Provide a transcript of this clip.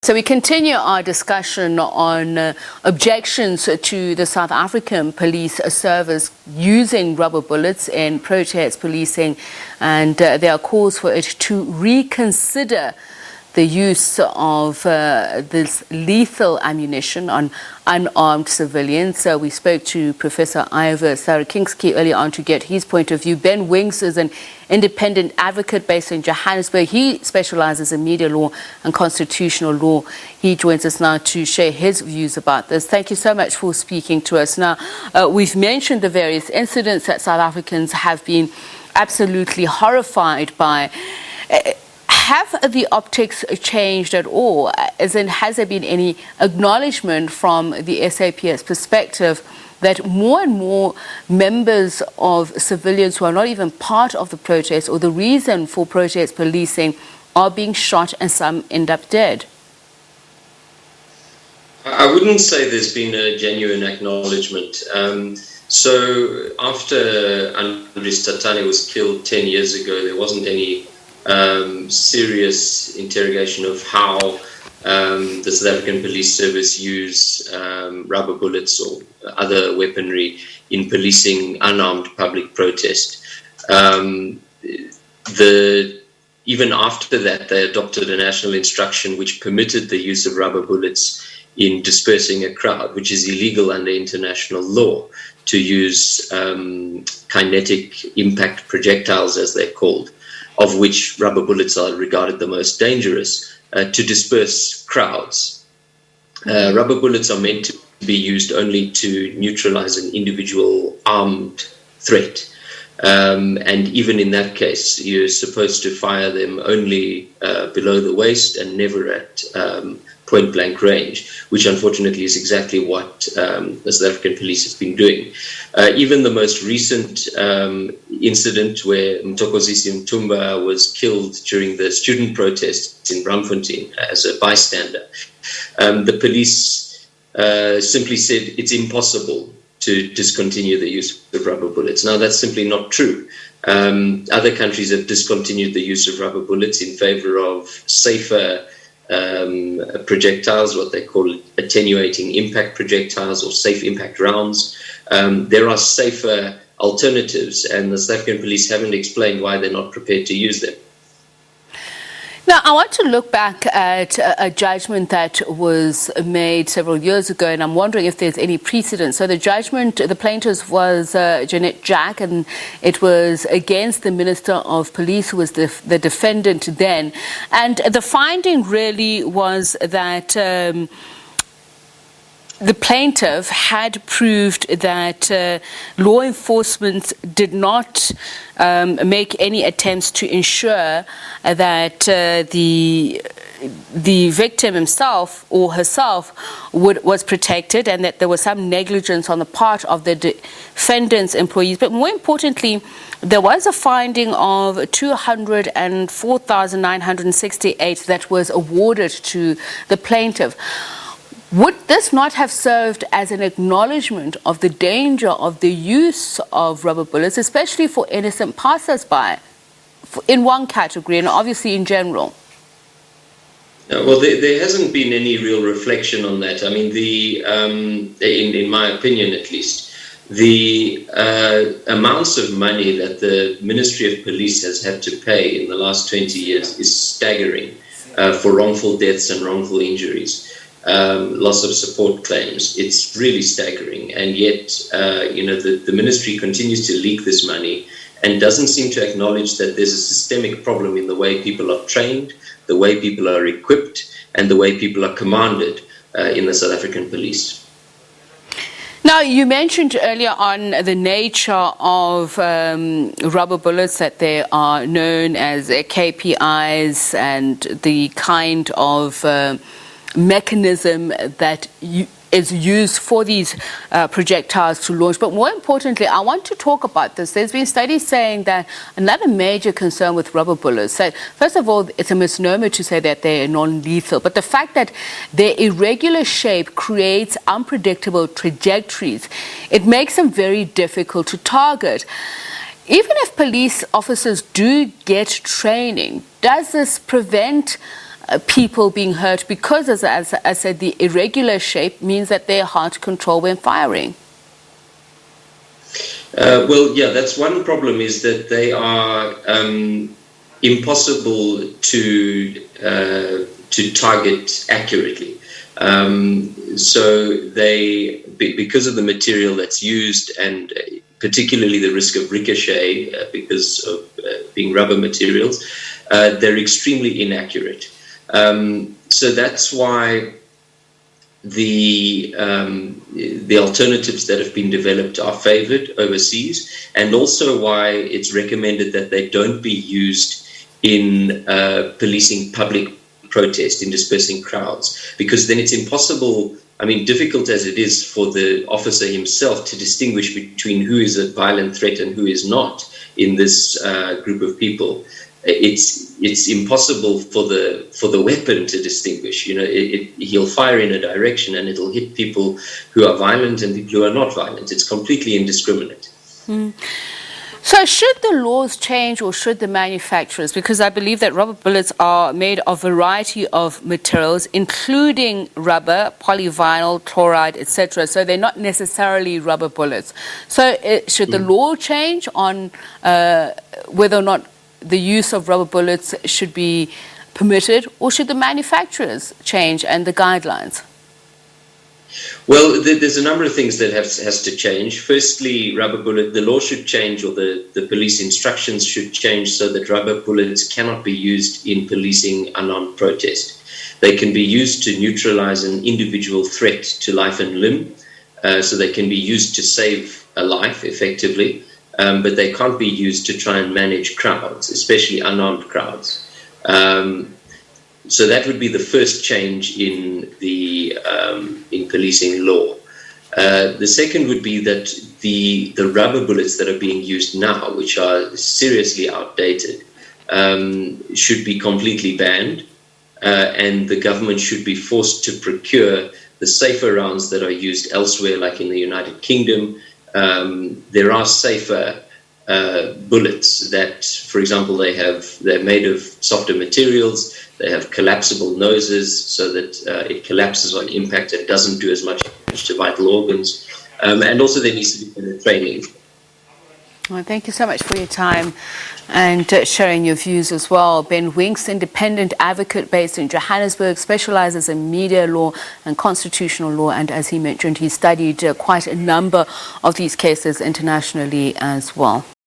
So we continue our discussion on objections to the South African police service using rubber bullets in protest policing, and there are calls for it to reconsider the use of this lethal ammunition on unarmed civilians. So we spoke to Professor Ivor Sarakinski earlier on to get his point of view. Ben Winks is an independent advocate based in Johannesburg. He specializes in media law and constitutional law. He joins us now to share his views about this. Thank you so much for speaking to us. Now, we've mentioned the various incidents that South Africans have been absolutely horrified by. Have the optics changed at all? As in, has there been any acknowledgement from the SAPS perspective that more and more members of civilians who are not even part of the protest or the reason for protest policing are being shot and some end up dead? I wouldn't say there's been a genuine acknowledgement. So after Andries Tatane was killed 10 years ago, there wasn't any serious interrogation of how the South African Police Service use rubber bullets or other weaponry in policing unarmed public protest. Even after that, they adopted a national instruction which permitted the use of rubber bullets in dispersing a crowd, which is illegal under international law, to use kinetic impact projectiles, as they're called, of which rubber bullets are regarded the most dangerous, to disperse crowds. Rubber bullets are meant to be used only to neutralize an individual armed threat. And even in that case, you're supposed to fire them only below the waist and never at point-blank range, which unfortunately is exactly what the South African police have been doing. Even the most recent incident where Mthokozisi Mtumba was killed during the student protests in Braamfontein as a bystander, the police simply said it's impossible to discontinue the use of rubber bullets. Now, that's simply not true. Other countries have discontinued the use of rubber bullets in favor of safer projectiles, what they call attenuating impact projectiles or safe impact rounds. There are safer alternatives, and the South African police haven't explained why they're not prepared to use them. Now, I want to look back at a judgment that was made several years ago, and I'm wondering if there's any precedent. So the judgment, the plaintiff was Jeanette Jack, and it was against the Minister of Police, who was the defendant then. And the finding really was that the plaintiff had proved that law enforcement did not make any attempts to ensure that the victim himself or herself was protected, and that there was some negligence on the part of the defendant's employees. But more importantly, there was a finding of 204,968 that was awarded to the plaintiff. Would this not have served as an acknowledgement of the danger of the use of rubber bullets, especially for innocent passers-by, in one category and obviously in general? Well, there hasn't been any real reflection on that. I mean, in my opinion at least, the amounts of money that the Ministry of Police has had to pay in the last 20 years is staggering for wrongful deaths and wrongful injuries. Loss of support claims. It's really staggering, and yet the ministry continues to leak this money and doesn't seem to acknowledge that there's a systemic problem in the way people are trained, the way people are equipped, and the way people are commanded in the South African police. Now, you mentioned earlier on the nature of rubber bullets, that they are known as KPIs, and the kind of mechanism that is used for these projectiles to launch. But more importantly, I want to talk about this. There's been studies saying that another major concern with rubber bullets, that first of all, it's a misnomer to say that they're non-lethal, but the fact that their irregular shape creates unpredictable trajectories, it makes them very difficult to target. Even if police officers do get training, does this prevent people being hurt because, as I said, the irregular shape means that they're hard to control when firing. Well, yeah, that's one problem, is that they are impossible to target accurately. So they, because of the material that's used, and particularly the risk of ricochet because of being rubber materials, they're extremely inaccurate. So that's why the alternatives that have been developed are favored overseas, and also why it's recommended that they don't be used in policing public protest, in dispersing crowds, because then it's impossible, I mean, difficult as it is for the officer himself to distinguish between who is a violent threat and who is not in this group of people. It's impossible for the weapon to distinguish. You know, he'll fire in a direction and it'll hit people who are violent and people who are not violent. It's completely indiscriminate. So should the laws change, or should the manufacturers, because I believe that rubber bullets are made of a variety of materials, including rubber, polyvinyl, chloride, etc. So they're not necessarily rubber bullets. So should the law change on whether or not the use of rubber bullets should be permitted, or should the manufacturers change and the guidelines? Well, there's a number of things that has to change. Firstly, the law should change, or the police instructions should change, so that rubber bullets cannot be used in policing unarmed protest. They can be used to neutralize an individual threat to life and limb, so they can be used to save a life effectively, but they can't be used to try and manage crowds, especially unarmed crowds. So that would be the first change in in policing law. The second would be that the rubber bullets that are being used now, which are seriously outdated, should be completely banned, and the government should be forced to procure the safer rounds that are used elsewhere, like in the United Kingdom. There are safer bullets that, for example, they're made of softer materials. They have collapsible noses, so that it collapses on impact and doesn't do as much damage to vital organs. And also there needs to be better training. Well, thank you so much for your time and sharing your views as well. Ben Winks, independent advocate based in Johannesburg, specializes in media law and constitutional law. And as he mentioned, he studied quite a number of these cases internationally as well.